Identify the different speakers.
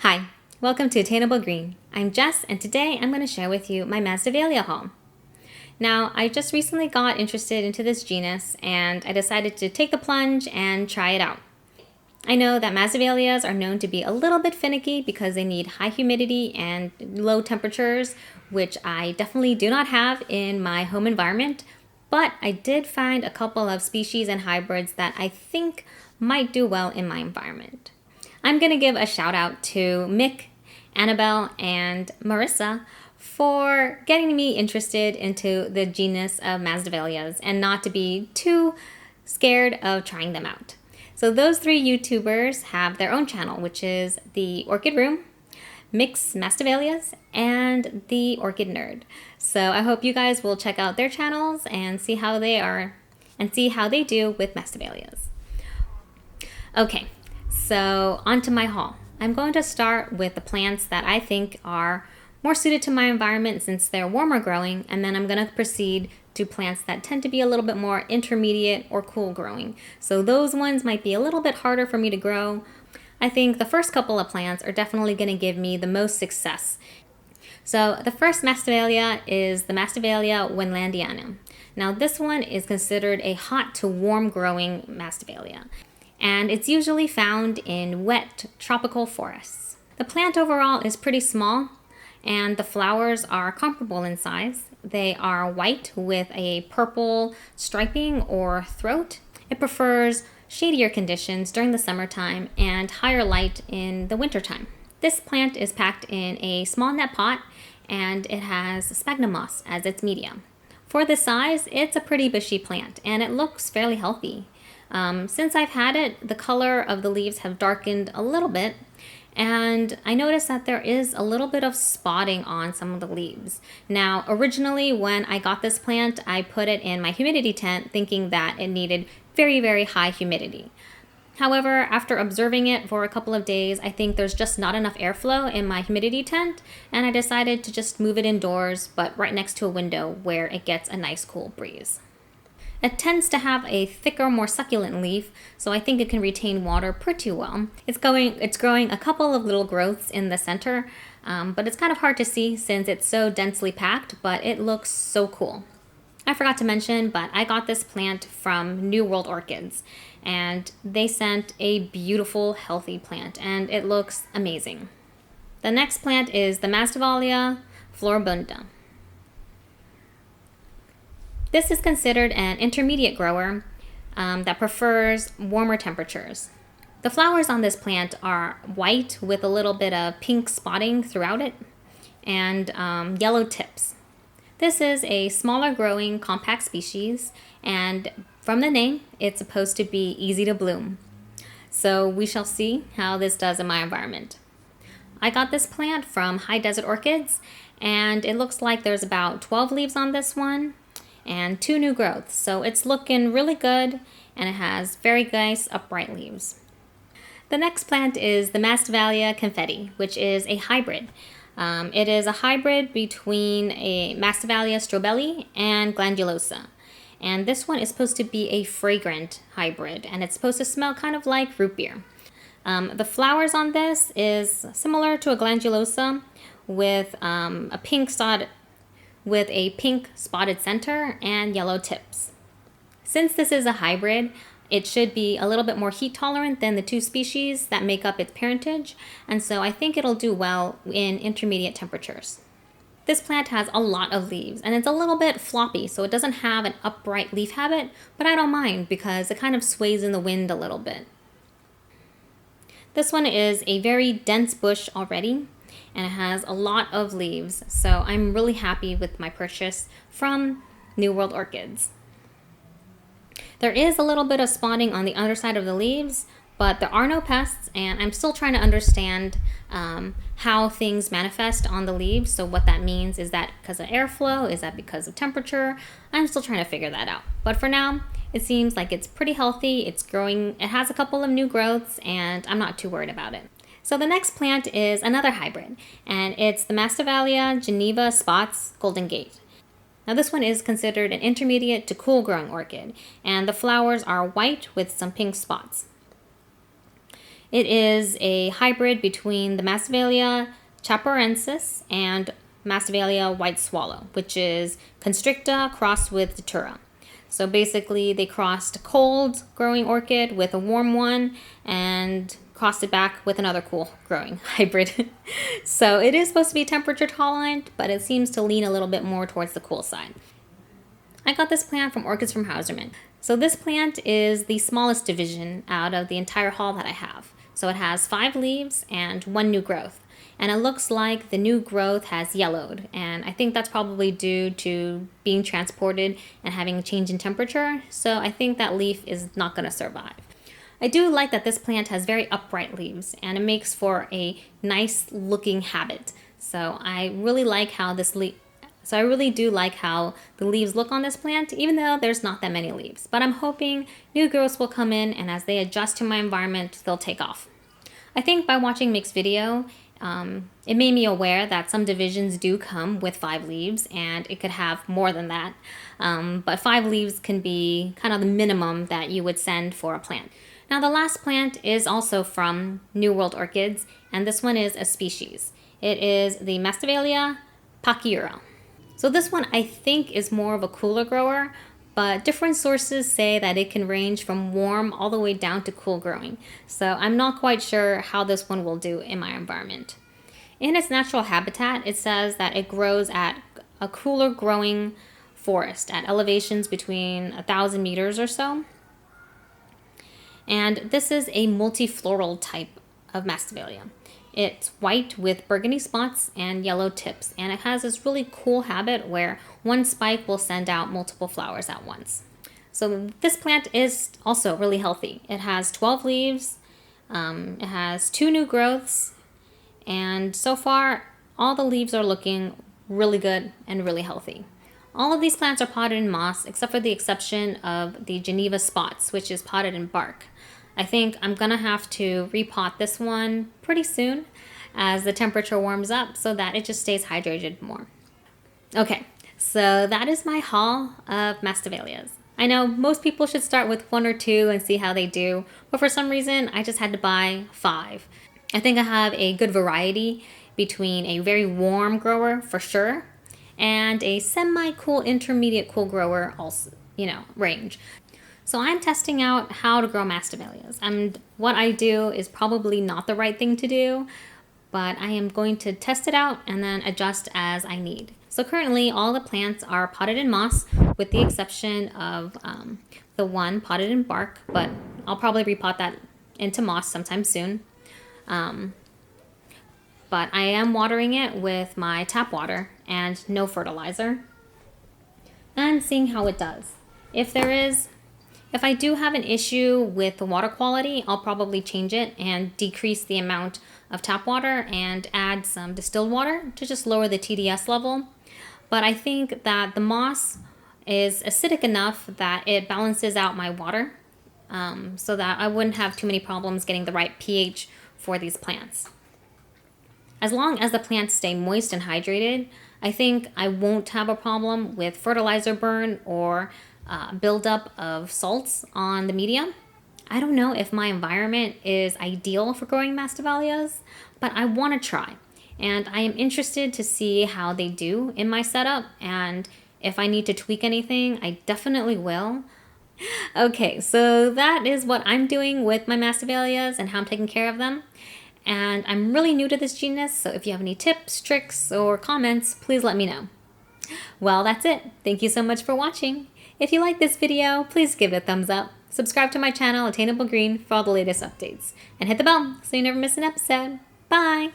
Speaker 1: Hi, welcome to Attainable Green. I'm Jess, and today I'm going to share with you my Masdevallia haul. Now, I just recently got interested into this genus, and I decided to take the plunge and try it out. I know that Masdevallias are known to be a little bit finicky because they need high humidity and low temperatures, which I definitely do not have in my home environment, but I did find a couple of species and hybrids that I think might do well in my environment. I'm going to give a shout out to Mick, Annabel, and Marissa for getting me interested into the genus of Masdevallias and not to be too scared of trying them out. So those three YouTubers have their own channel, which is the Orchid Room, Mick's Masdevallias, and the Orchid Nerd. So I hope you guys will check out their channels and see how they are and see how they do with Masdevallias. Okay, so onto my haul. I'm going to start with the plants that I think are more suited to my environment since they're warmer growing, and then I'm going to proceed to plants that tend to be a little bit more intermediate or cool growing. So those ones might be a little bit harder for me to grow. I think the first couple of plants are definitely going to give me the most success. So the first Masdevallia is the Masdevallia wendlandiana. Now this one is considered a hot to warm growing Masdevallia, and it's usually found in wet tropical forests. The plant overall is pretty small, and the flowers are comparable in size. They are white with a purple striping or throat. It prefers shadier conditions during the summertime and higher light in the wintertime. This plant is packed in a small net pot, and it has sphagnum moss as its medium. For the size, it's a pretty bushy plant, and it looks fairly healthy. Since I've had it, the color of the leaves have darkened a little bit, and I noticed that there is a little bit of spotting on some of the leaves. Now, originally when I got this plant, I put it in my humidity tent thinking that it needed very, very high humidity. However, after observing it for a couple of days, I think there's just not enough airflow in my humidity tent, and I decided to just move it indoors, but right next to a window where it gets a nice cool breeze. It tends to have a thicker, more succulent leaf, so I think it can retain water pretty well. It's growing a couple of little growths in the center, but it's kind of hard to see since it's so densely packed, but it looks so cool. I forgot to mention, but I got this plant from New World Orchids, and they sent a beautiful, healthy plant, and it looks amazing. The next plant is the Masdevallia floribunda. This is considered an intermediate grower that prefers warmer temperatures. The flowers on this plant are white with a little bit of pink spotting throughout it and yellow tips. This is a smaller growing compact species, and from the name, it's supposed to be easy to bloom. So we shall see how this does in my environment. I got this plant from High Desert Orchids, and it looks like there's about 12 leaves on this one and 2 new growths. So it's looking really good, and it has very nice upright leaves. The next plant is the Masdevallia Confetti, which is a hybrid. It is a hybrid between a Masdevallia strobeli and glandulosa. And this one is supposed to be a fragrant hybrid, and it's supposed to smell kind of like root beer. The flowers on this is similar to a glandulosa with a pink spotted center and yellow tips. Since this is a hybrid, it should be a little bit more heat tolerant than the two species that make up its parentage, and so I think it'll do well in intermediate temperatures. This plant has a lot of leaves, and it's a little bit floppy, so it doesn't have an upright leaf habit, but I don't mind because it kind of sways in the wind a little bit. This one is a very dense bush already, and it has a lot of leaves, so I'm really happy with my purchase from New World Orchids. There is a little bit of spotting on the underside of the leaves, but there are no pests, and I'm still trying to understand how things manifest on the leaves. So what that means, is that because of airflow? Is that because of temperature? I'm still trying to figure that out. But for now, it seems like it's pretty healthy. It's growing. It has a couple of new growths, and I'm not too worried about it. So the next plant is another hybrid, and it's the Masdevallia Geneva Spots Golden Gate. Now this one is considered an intermediate to cool growing orchid, and the flowers are white with some pink spots. It is a hybrid between the Masdevallia chaparensis and Masdevallia white swallow, which is constricta crossed with datura. So basically they crossed a cold growing orchid with a warm one and crossed it back with another cool growing hybrid. So it is supposed to be temperature tolerant, but it seems to lean a little bit more towards the cool side. I got this plant from Orchids from Hauserman. So this plant is the smallest division out of the entire haul that I have. So it has 5 leaves and 1 new growth. And it looks like the new growth has yellowed. And I think that's probably due to being transported and having a change in temperature. So I think that leaf is not going to survive. I do like that this plant has very upright leaves and it makes for a nice looking habit. So I really like how I really do like how the leaves look on this plant, even though there's not that many leaves. But I'm hoping new growths will come in, and as they adjust to my environment, they'll take off. I think by watching Mick's video, it made me aware that some divisions do come with 5 leaves, and it could have more than that. But 5 leaves can be kind of the minimum that you would send for a plant. Now the last plant is also from New World Orchids, and this one is a species. It is the Masdevallia Pachyura. So this one I think is more of a cooler grower, but different sources say that it can range from warm all the way down to cool growing. So I'm not quite sure how this one will do in my environment. In its natural habitat, it says that it grows at a cooler growing forest at elevations between 1,000 meters or so. And this is a multifloral type of Masdevallia. It's white with burgundy spots and yellow tips, and it has this really cool habit where one spike will send out multiple flowers at once. So this plant is also really healthy. It has 12 leaves, it has 2 new growths, and so far all the leaves are looking really good and really healthy. All of these plants are potted in moss except for the exception of the Geneva spots, which is potted in bark. I think I'm gonna have to repot this one pretty soon as the temperature warms up so that it just stays hydrated more. Okay, so that is my haul of Masdevallias. I know most people should start with 1 or 2 and see how they do, but for some reason I just had to buy 5. I think I have a good variety between a very warm grower for sure and a semi-cool intermediate cool grower also, range. So I'm testing out how to grow Masdevallias, and what I do is probably not the right thing to do, but I am going to test it out and then adjust as I need. So currently all the plants are potted in moss with the exception of the one potted in bark, but I'll probably repot that into moss sometime soon. But I am watering it with my tap water and no fertilizer and seeing how it does. If I do have an issue with the water quality, I'll probably change it and decrease the amount of tap water and add some distilled water to just lower the TDS level. But I think that the moss is acidic enough that it balances out my water so that I wouldn't have too many problems getting the right pH for these plants. As long as the plants stay moist and hydrated, I think I won't have a problem with fertilizer burn or buildup of salts on the medium. I don't know if my environment is ideal for growing Masdevallias, but I want to try. And I am interested to see how they do in my setup, and if I need to tweak anything, I definitely will. Okay, so that is what I'm doing with my Masdevallias and how I'm taking care of them. And I'm really new to this genus, so if you have any tips, tricks, or comments, please let me know. Well, that's it. Thank you so much for watching. If you like this video, please give it a thumbs up. Subscribe to my channel, Attainable Green, for all the latest updates. And hit the bell so you never miss an episode. Bye!